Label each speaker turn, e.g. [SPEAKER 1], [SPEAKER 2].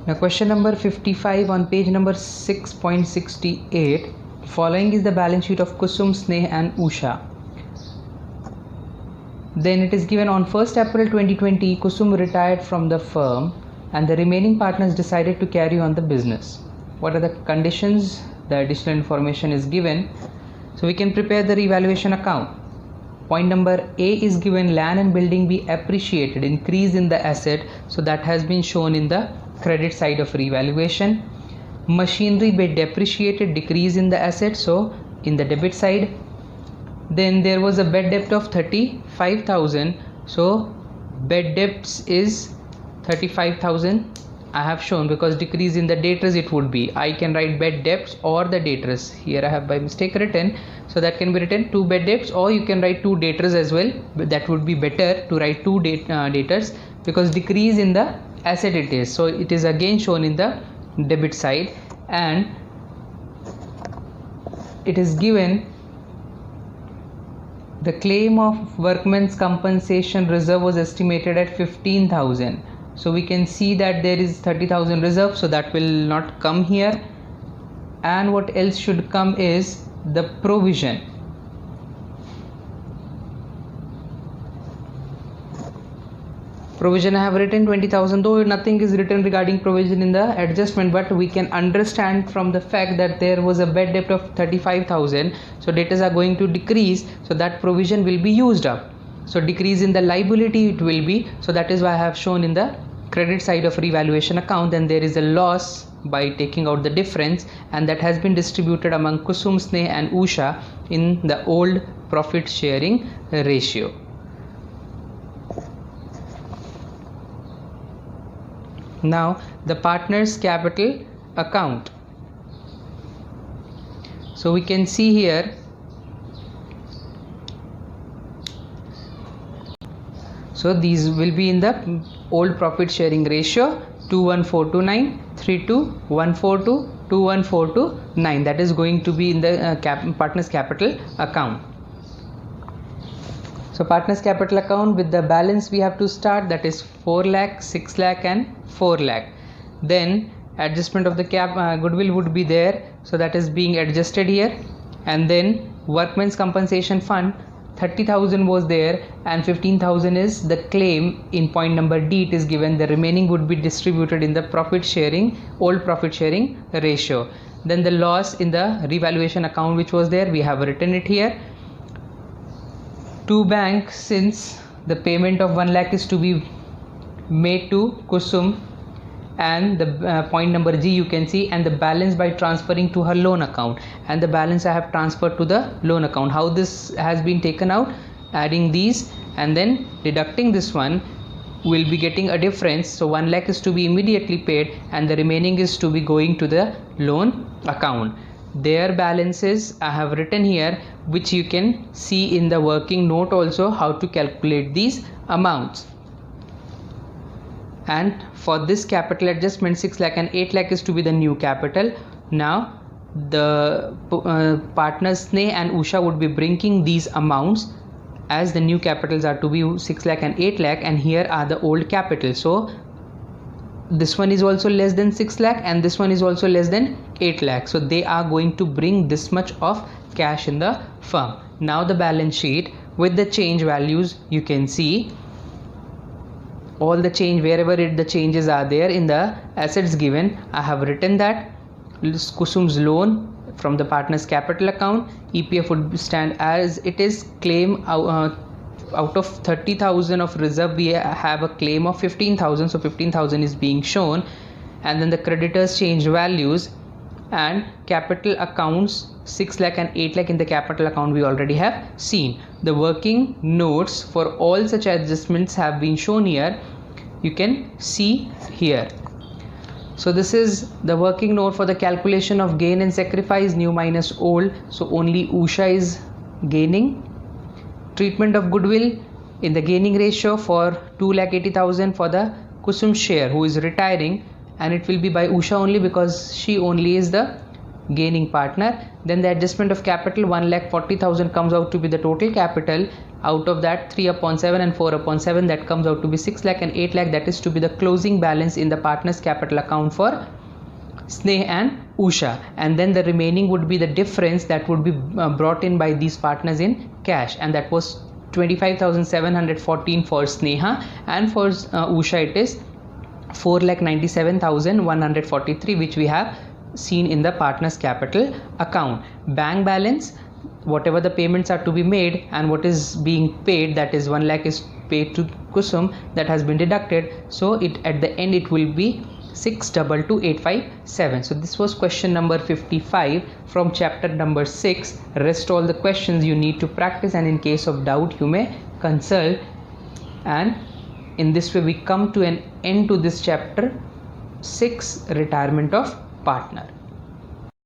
[SPEAKER 1] Now question number 55 on page number 6.68. Following is the balance sheet of Kusum, Sneh and Usha. Then it is given on 1st April 2020, Kusum retired from the firm and the remaining partners decided to carry on the business. What are the conditions? The additional information is given. So we can prepare the revaluation account. Point number A is given, land and building be appreciated, increase in the asset. So that has been shown in the credit side of revaluation. Machinery be depreciated, decrease in the asset. So in the debit side. Then there was a bad debt of 35,000. So bad debts is 35,000. I have shown because decrease in the debtors it would be. I can write bad debts or the debtors. Here I have by mistake written. So that can be written 2 bad debts, or you can write 2 debtors as well. But that would be better to write 2 debtors because decrease in the asset it is. So it is again shown in the debit side, and it is given the claim of workmen's compensation reserve was estimated at 15,000. So we can see that there is 30,000 reserve, so that will not come here. And what else should come is the provision. Provision I have written 20,000, though nothing is written regarding provision in the adjustment, but we can understand from the fact that there was a bad debt of 35,000. So debtors are going to decrease, so that provision will be used up. So decrease in the liability it will be. So that is why I have shown in the credit side of revaluation account. Then there is a loss by taking out the difference, and that has been distributed among Kusum, Sneh and Usha in the old profit sharing ratio. Now the partners capital account. So we can see here, so these will be in the old profit sharing ratio 21429, 32142, 21429. That is going to be in the partners capital account. So partners capital account, with the balance we have to start, that is 4 lakh, 6 lakh and 4 lakh. Then adjustment of the goodwill would be there, so that is being adjusted here. And then workmen's compensation fund 30,000 was there, and 15,000 is the claim. In point number D it is given, the remaining would be distributed in the profit sharing, old profit sharing ratio. Then the loss in the revaluation account which was there, we have written it here. To bank, since the payment of 1 lakh is to be made to Kusum, and the point number G you can see, and the balance by transferring to her loan account, and the balance I have transferred to the loan account. How this has been taken out? Adding these and then deducting this one, will be getting a difference. So 1 lakh is to be immediately paid, and the remaining is to be going to the loan account. Their balances I have written here, which you can see in the working note also, how to calculate these amounts. And for this capital adjustment, 6 lakh and 8 lakh is to be the new capital. Now the partners Sneh and Usha would be bringing these amounts, as the new capitals are to be 6 lakh and 8 lakh, and here are the old capital. So this one is also less than 6 lakh and this one is also less than 8 lakh. So they are going to bring this much of cash in the firm. Now the balance sheet with the change values, you can see all the change, wherever the changes are there in the assets given. I have written that Kusum's loan from the partners capital account, EPF would stand as it is. Claim out of 30,000 of reserve, we have a claim of 15,000, so 15,000 is being shown. And then the creditors change values, and capital accounts 6 lakh and 8 lakh in the capital account we already have seen. The working notes for all such adjustments have been shown here, you can see here. So this is the working note for the calculation of gain and sacrifice, new minus old. So only Usha is gaining. Treatment of goodwill in the gaining ratio for 2,80,000 for the Kusum share who is retiring, and it will be by Usha only because she only is the gaining partner. Then the adjustment of capital 1,40,000 comes out to be the total capital. Out of that, 3 upon 7 and 4 upon 7, that comes out to be 6 lakh, and 8 lakh, that is to be the closing balance in the partners capital account for Sneh and Usha, and then the remaining would be the difference that would be brought in by these partners in cash, and that was 25,714 for Sneha, and for Usha it is 4,97,143, which we have seen in the partners capital account. Bank balance, whatever the payments are to be made and what is being paid, that is 1 lakh is paid to Kusum, that has been deducted, so it at the end it will be 622,857. So this was question number 55 from chapter number 6. Rest all the questions you need to practice, and in case of doubt you may consult. And in this way we come to an end to this chapter 6, retirement of partner.